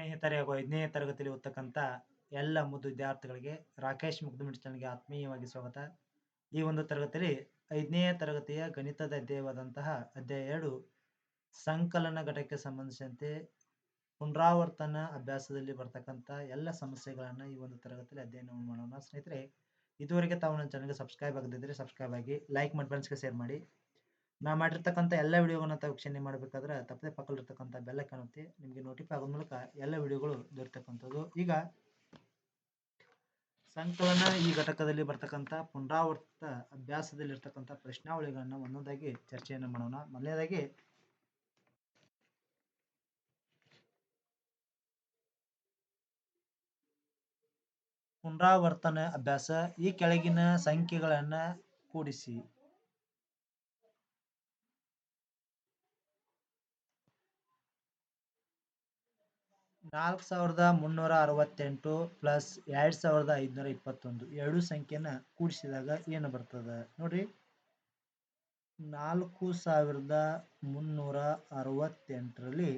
ಸ್ನೇಹಿತರೆ ಹಾಗೂ 5ನೇ ತರಗತಿಯಲ್ಲಿ ಓದ್ತಕ್ಕಂಥ ಎಲ್ಲ ಮುದ್ದು ವಿದ್ಯಾರ್ಥಿಗಳಿಗೆ ರಾಕೇಶ್ ಮುಗ್ಧಮಿಡ್ ಚಾನಲ್‌ಗೆ ಆತ್ಮೀಯವಾಗಿ ಸ್ವಾಗತ. ಈ ಒಂದು ತರಗತಿಯಲ್ಲಿ 5ನೇ ತರಗತಿಯ ಗಣಿತದ ಅಧ್ಯಾಯವಾದಂತಹ ಅಧ್ಯಾಯ 2 ಸಂಕಲನ ಘಟಕಕ್ಕೆ ಸಂಬಂಧಿಸಿದಂತೆ ಪುನರಾವರ್ತನ ಅಭ್ಯಾಸದಲ್ಲಿ ಬರ್ತಕ್ಕಂಥ ಎಲ್ಲ ಸಮಸ್ಯೆಗಳನ್ನು ಈ ಒಂದು ತರಗತಿಯಲ್ಲಿ ಅಧ್ಯಯನ ಮಾಡೋಣ. ಸ್ನೇಹಿತರೆ, ಇದುವರೆಗೆ ತಾವು ನನ್ನ ಚಾನಲ್‌ಗೆ ಸಬ್ಸ್ಕ್ರೈಬ್ ಆಗದಿದ್ದರೆ ಸಬ್ಸ್ಕ್ರೈಬ್ ಆಗಿ, ಲೈಕ್ ಮಾಡಿ, ಫ್ರೆಂಡ್ಸ್‌ಗೆ ಶೇರ್ ಮಾಡಿ. ನಾ ಮಾಡಿರ್ತಕ್ಕಂಥ ಎಲ್ಲ ವಿಡಿಯೋಗಳನ್ನ ತಾವು ವೀಕ್ಷಣೆ ಮಾಡಬೇಕಾದ್ರೆ ತಪ್ಪದೆ ಪಕ್ಕದಲ್ಲಿರ್ತಕ್ಕಂಥ ಬೆಲ್ ಐಕಾನ್ ಒತ್ತಿ ನಿಮಗೆ ನೋಟಿಫೈ ಆಗೋ ಮೂಲಕ ಎಲ್ಲ ವಿಡಿಯೋಗಳು ದೊರೆತಕ್ಕಂಥದ್ದು. ಈಗ ಸಂಕಲನ ಈ ಘಟಕದಲ್ಲಿ ಬರ್ತಕ್ಕಂಥ ಪುನರಾವರ್ತಿತ ಅಭ್ಯಾಸದಲ್ಲಿ ಇರ್ತಕ್ಕಂಥ ಪ್ರಶ್ನಾವಳಿಗಳನ್ನ ಒಂದೊಂದಾಗಿ ಚರ್ಚೆಯನ್ನು ಮಾಡೋಣ. ಮೊದಲನೇದಾಗಿ ಪುನರಾವರ್ತನ ಅಭ್ಯಾಸ. ಈ ಕೆಳಗಿನ ಸಂಖ್ಯೆಗಳನ್ನ ಕೂಡಿಸಿ. 4368 ಪ್ಲಸ್ 2521 ಎರಡು ಸಂಖ್ಯೆನ ಕೂಡಿಸಿದಾಗ ಏನು ಬರ್ತದೆ ನೋಡ್ರಿ. 4368ರಲ್ಲಿ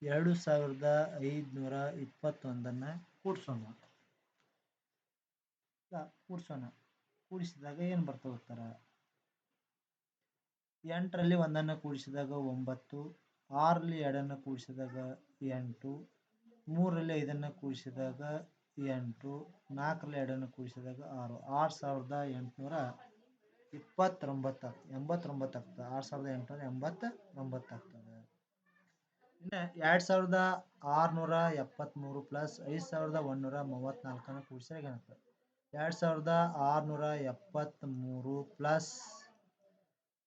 2521 ಕೂಡಿಸೋಣ. ಕೂಡಿಸಿದಾಗ ಏನು ಬರ್ತದೆ ಉತ್ತರ. 8ರಲ್ಲಿ 1 ಕೂಡಿಸಿದಾಗ 9, 6ರಲ್ಲಿ 2 ಕೂಡಿಸಿದಾಗ 8, 3ರಲ್ಲಿ 5 ಕೂಡಿಸಿದಾಗ 8, 4ರಲ್ಲಿ 2 ಕೂಡಿಸಿದಾಗ 6, 6829 ಆಗ್ತದೆ. 6889 ಆಗ್ತದೆ. ಇನ್ನು 2673 ಪ್ಲಸ್ 5134 ಕೂಡಿಸಿದಾಗ ಏನಾಗ್ತದೆ. 2673 ಪ್ಲಸ್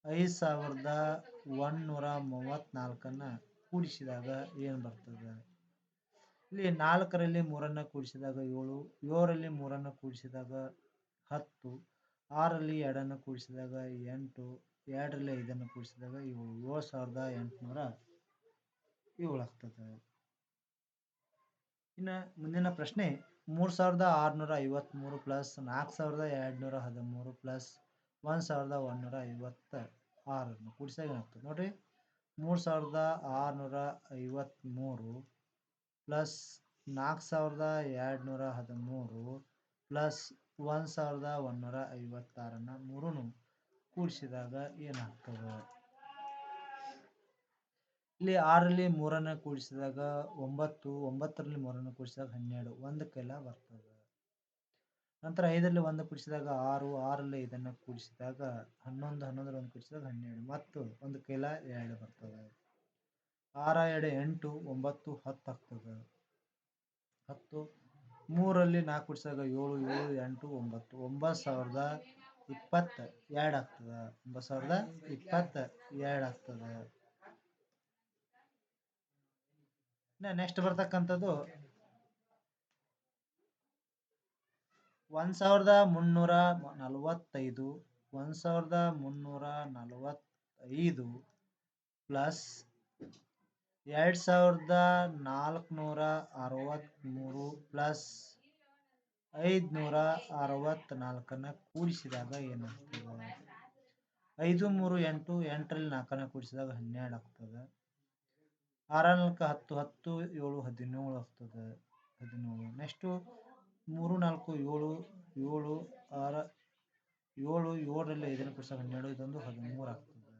5134 ಕೂಡಿಸಿದಾಗ ಏನು ಬರ್ತದೆ. ಇಲ್ಲಿ 4ರಲ್ಲಿ 3 ಕೂಡಿಸಿದಾಗ 7, 7ರಲ್ಲಿ 3 ಕೂಡಿಸಿದಾಗ 10, 6ರಲ್ಲಿ 2 ಕೂಡಿಸಿದಾಗ 8, 2ರಲ್ಲಿ 5 ಕೂಡಿಸಿದಾಗ 7, 7807 ಆಗ್ತದೆ. ಇನ್ನು ಮುಂದಿನ ಪ್ರಶ್ನೆ 3653 ಪ್ಲಸ್ 4213 ಪ್ಲಸ್ 1156 ಕೂಡಿಸಿದಾಗ ಏನಾಗ್ತದೆ ನೋಡ್ರಿ. 3653 ಪ್ಲಸ್ 4213 ಪ್ಲಸ್ 1156 ಮೂರನ್ನು ಕೂಡಿಸಿದಾಗ ಏನಾಗ್ತದೆ. ಇಲ್ಲಿ 6ರಲ್ಲಿ 3 ಕೂಡಿಸಿದಾಗ 9, 9ರಲ್ಲಿ 3 ಕೂಡಿಸಿದಾಗ 12, 1 ಕೈಲ ಬರ್ತದೆ. ನಂತರ 5ರಲ್ಲಿ 1 ಕೂಡಿಸಿದಾಗ 6, 6ರಲ್ಲಿ 5 ಕೂಡಿಸಿದಾಗ 11, 11ರಲ್ಲಿ 1 ಕೂಡಿಸಿದಾಗ 12 ಮತ್ತು 1 ಕೈಲ 2 ಬರ್ತದೆ. 6, 2, 8, 9, 10 ಆಗ್ತದೆ. 10, 3ರಲ್ಲಿ 4 ಕೂಡಿಸಿದಾಗ 7, 7, 8, 9, 9022 ಆಗ್ತದೆ. 9022 ಆಗ್ತದೆ. ನೆಕ್ಸ್ಟ್ ಬರ್ತಕ್ಕಂಥದ್ದು 1345 1345 ಪ್ಲಸ್ 2463 ಪ್ಲಸ್ 564 ಕೂಡಿಸಿದಾಗ ಏನಾಗ್ತದೆ. 5, 3, 8, 8ರಲ್ಲಿ 4 ಕೂಡಿಸಿದಾಗ 12 ಆಗ್ತದೆ. 6, 4, 10, 10, 7, 17 ಆಗ್ತದೆ. 17. ನೆಕ್ಸ್ಟು 3, 4, 7, 7, 6, 7, 7ರಲ್ಲಿ 5 ಕೂಡಿಸಿದಾಗ 12, ಇದೊಂದು 13 ಆಗ್ತದೆ.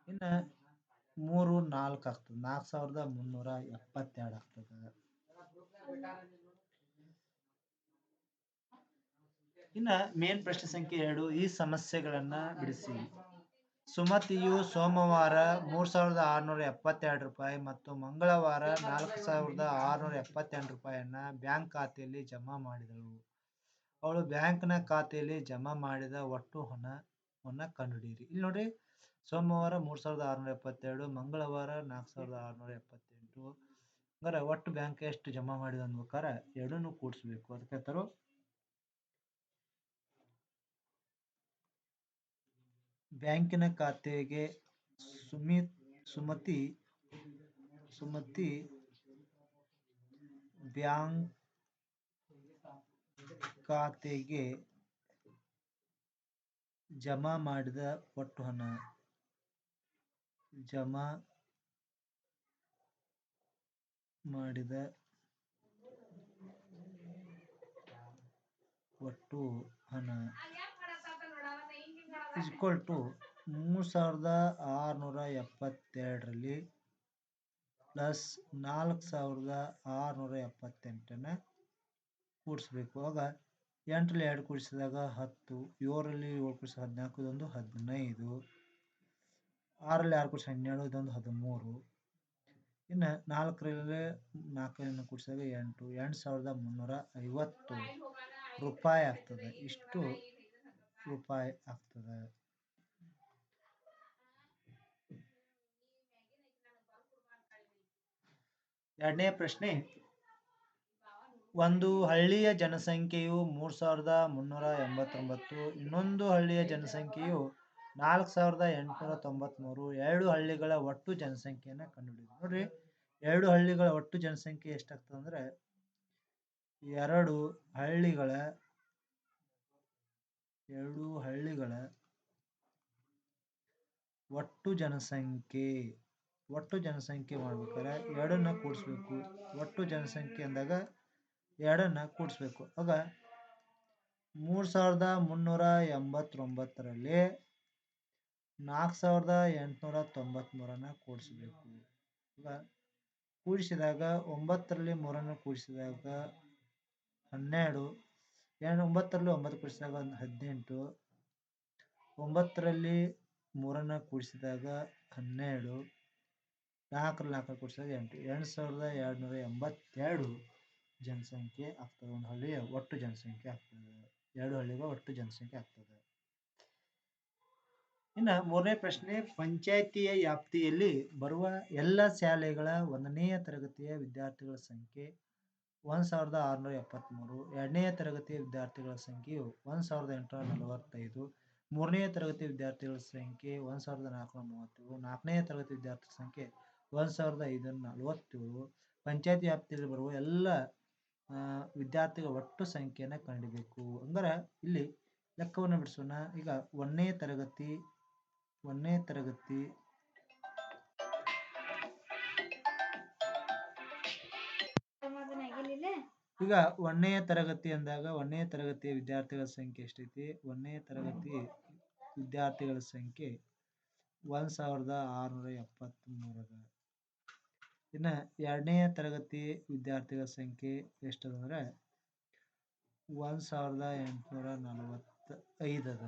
ಇನ್ನು 3, 4 ಆಗ್ತದೆ. 4372 ಆಗ್ತದೆ. ಇನ್ನು ಮೇನ್ ಪ್ರಶ್ನೆ ಸಂಖ್ಯೆ 2, ಈ ಸಮಸ್ಯೆಗಳನ್ನ ಬಿಡಿಸಿ. ಸುಮತಿಯು ಸೋಮವಾರ 3672 ರೂಪಾಯಿ ಮತ್ತು ಮಂಗಳವಾರ 4678 ರೂಪಾಯಿಯನ್ನ ಬ್ಯಾಂಕ್ ಖಾತೆಯಲ್ಲಿ ಜಮಾ ಮಾಡಿದಳು. ಅವಳು ಬ್ಯಾಂಕ್ನ ಖಾತೆಯಲ್ಲಿ ಜಮಾ ಮಾಡಿದ ಒಟ್ಟು ಹಣವನ್ನು ಕಂಡುಹಿಡಿಯಿರಿ. ಇಲ್ಲಿ ನೋಡ್ರಿ, ಸೋಮವಾರ 3672, ಮಂಗಳವಾರ 4678. ಹಂಗಾರೆ ಒಟ್ಟು ಬ್ಯಾಂಕ್ ಎಷ್ಟು ಜಮಾ ಮಾಡಿದ ಅನ್ಬೇಕಾರೆ ಎರಡನ್ನೂ ಕೂಡಿಸ್ಬೇಕು. ಅದಕ್ಕೆ ಹೇಳ್ತಾರೋ ಬ್ಯಾಂಕಿನ ಖಾತೆಗೆ ಸುಮತಿ ಬ್ಯಾಂಕ್ ಖಾತೆಗೆ ಜಮಾ ಮಾಡಿದ ಒಟ್ಟು ಹಣ ಮಾಡಿದ ಒಟ್ಟು ಹಣ ಈಕ್ವಲ್ ಟು 3672ರಲ್ಲಿ ಪ್ಲಸ್ 4678 ಕೂಡಿಸ್ಬೇಕು. ಆಗ 8ರಲ್ಲಿ 2 ಕೂಡಿಸಿದಾಗ 10, 7ರಲ್ಲಿ 7 ಕೂಡಿಸಿದಾಗ 14, ಇದೊಂದು 15, 6ರಲ್ಲಿ 6 ಕೂಡಿಸಿ 12, ಇದೊಂದು 13, ಇನ್ನು 4ರಲ್ಲಿ 4 ಕೂಡಿಸಿದಾಗ 8, 8350 ರೂಪಾಯಿ ಆಗ್ತದೆ. ಇಷ್ಟು ರೂಪಾಯಿ ಆಗ್ತದೆ. ಎರಡನೇ ಪ್ರಶ್ನೆ, ಒಂದು ಹಳ್ಳಿಯ ಜನಸಂಖ್ಯೆಯು 3389, ಇನ್ನೊಂದು ಹಳ್ಳಿಯ ಜನಸಂಖ್ಯೆಯು 4893. ಎರಡು ಹಳ್ಳಿಗಳ ಒಟ್ಟು ಜನಸಂಖ್ಯೆಯನ್ನು ಕಂಡುಹಿಡಿಯಿರಿ. ನೋಡ್ರಿ, ಎರಡು ಹಳ್ಳಿಗಳ ಒಟ್ಟು ಜನಸಂಖ್ಯೆ ಎಷ್ಟಾಗ್ತದೆ ಅಂದ್ರೆ, ಎರಡು ಹಳ್ಳಿಗಳ ಒಟ್ಟು ಜನಸಂಖ್ಯೆ ಮಾಡ್ಬೇಕಾದ್ರೆ ಎರಡನ್ನ ಕೂಡಿಸ್ಬೇಕು. ಒಟ್ಟು ಜನಸಂಖ್ಯೆ ಅಂದಾಗ ಎರಡನ್ನ ಕೂಡಿಸ್ಬೇಕು. ಆಗ 3389ರಲ್ಲಿ 4893 ಕೂಡಿಸ್ಬೇಕು. ಈಗ ಕೂಡಿಸಿದಾಗ 9ರಲ್ಲಿ 3 ಕೂಡಿಸಿದಾಗ 12, 9ರಲ್ಲಿ 9 ಕೂಡಿಸಿದಾಗ 18, 9ರಲ್ಲಿ 3 ಕೂಡಿಸಿದಾಗ 12, 4ರಲ್ಲಿ 4 ಕೂಡಿಸಿದಾಗ 8, 8282 ಜನಸಂಖ್ಯೆ ಆಗ್ತದೆ. ಒಂದು ಹಳ್ಳಿಯ ಒಟ್ಟು ಜನಸಂಖ್ಯೆ ಆಗ್ತದೆ. ಎರಡು ಹಳ್ಳಿಗಳ ಒಟ್ಟು ಜನಸಂಖ್ಯೆ ಆಗ್ತದೆ. ಇನ್ನು ಮೂರನೇ ಪ್ರಶ್ನೆ, ಪಂಚಾಯಿತಿಯ ವ್ಯಾಪ್ತಿಯಲ್ಲಿ ಬರುವ ಎಲ್ಲ ಶಾಲೆಗಳ 1ನೇ ತರಗತಿಯ ವಿದ್ಯಾರ್ಥಿಗಳ ಸಂಖ್ಯೆ 1673, 2ನೇ ತರಗತಿಯ ವಿದ್ಯಾರ್ಥಿಗಳ ಸಂಖ್ಯೆಯು 1845, 3ನೇ ತರಗತಿ ವಿದ್ಯಾರ್ಥಿಗಳ ಸಂಖ್ಯೆ 1437, 4ನೇ ತರಗತಿ ವಿದ್ಯಾರ್ಥಿಗಳ ಸಂಖ್ಯೆ 1547. ಪಂಚಾಯತಿ ವ್ಯಾಪ್ತಿಯಲ್ಲಿ ಬರುವ ಎಲ್ಲ ವಿದ್ಯಾರ್ಥಿಗಳ ಒಟ್ಟು ಸಂಖ್ಯೆಯನ್ನು ಕಂಡುಹಿಡಿಯಬೇಕು. ಅಂದ್ರೆ ಇಲ್ಲಿ ಲೆಕ್ಕವನ್ನು ಬಿಡಿಸೋಣ. ಈಗ 1ನೇ ತರಗತಿ ಈಗ 1ನೇ ತರಗತಿ ಅಂದಾಗ 1ನೇ ತರಗತಿಯ ವಿದ್ಯಾರ್ಥಿಗಳ ಸಂಖ್ಯೆ ಎಷ್ಟೈತಿ? 1ನೇ ತರಗತಿ ವಿದ್ಯಾರ್ಥಿಗಳ ಸಂಖ್ಯೆ 1673 ಅದ. ಇನ್ನು 2ನೇ ತರಗತಿ ವಿದ್ಯಾರ್ಥಿಗಳ ಸಂಖ್ಯೆ ಎಷ್ಟದಂದ್ರೆ 1845 ಅದ.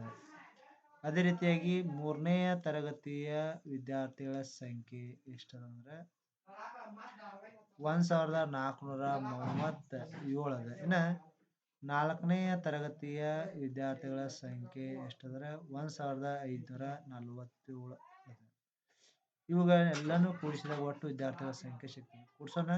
ಅದೇ ರೀತಿಯಾಗಿ 3ನೇ ತರಗತಿಯ ವಿದ್ಯಾರ್ಥಿಗಳ ಸಂಖ್ಯೆ ಎಷ್ಟದಂದ್ರೆ 1437 ಅದ. ಇನ್ನು 4ನೇ ತರಗತಿಯ ವಿದ್ಯಾರ್ಥಿಗಳ ಸಂಖ್ಯೆ ಎಷ್ಟಂದ್ರೆ 1547 ಅದ. ಇವುಗಳೆಲ್ಲನೂ ಕೂಡಿಸಿದಾಗ ಒಟ್ಟು ವಿದ್ಯಾರ್ಥಿಗಳ ಸಂಖ್ಯೆ ಸಿಗ್ತದೆ. ಕೂಡಿಸೋಣ.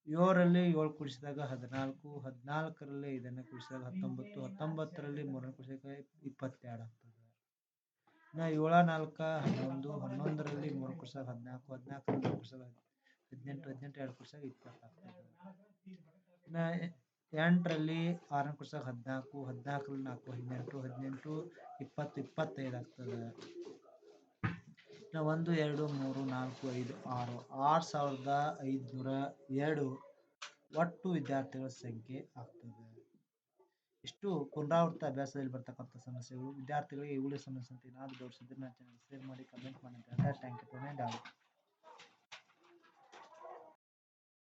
7ರಲ್ಲಿ 7 ಕೂಡಿಸಿದಾಗ 14, 14ರಲ್ಲಿ 5 ಕೂಡಿಸಿದಾಗ 19, 19ರಲ್ಲಿ 3 ಕೂಡಿಸಿದಾಗ 22 ಆಗ್ತದೆ. ಇನ್ನು 7, 4, 11, 11ರಲ್ಲಿ 3 ಕೂಡಿಸಿದಾಗ 14, 14ರಲ್ಲಿ 3 ಕೂಡಿಸಿದಾಗ 18, 18 2 ಕೂಡಿಸಿದಾಗ 20 ಆಗ್ತದೆ. ಇನ್ನು 8ರಲ್ಲಿ 6 ಕೂಡಿಸಿದಾಗ 14, 14ರಲ್ಲಿ 4 18, 18 20 25 ಆಗ್ತದೆ. ಇನ್ನು 1, 2, 3, 4, 5, 6, 6502 ಒಟ್ಟು ವಿದ್ಯಾರ್ಥಿಗಳ ಸಂಖ್ಯೆ ಆಗ್ತದೆ. ಇಷ್ಟು ಪುನರಾವರ್ತಿತ ಅಭ್ಯಾಸದಲ್ಲಿ ಬರ್ತಕ್ಕಂಥ ಸಮಸ್ಯೆಗಳು. ವಿದ್ಯಾರ್ಥಿಗಳಿಗೆ ಇವುಗಳಿಗೆ ಸಂಬಂಧಿಸಿದಂತೆ ಏನಾದರೂ ಡೌಟ್ಸ್ ಇದ್ದರೆ ನನ್ನ ಚಾನಲ್ ಶೇರ್ ಮಾಡಿ, ಕಮೆಂಟ್ ಮಾಡಿ. Thank you.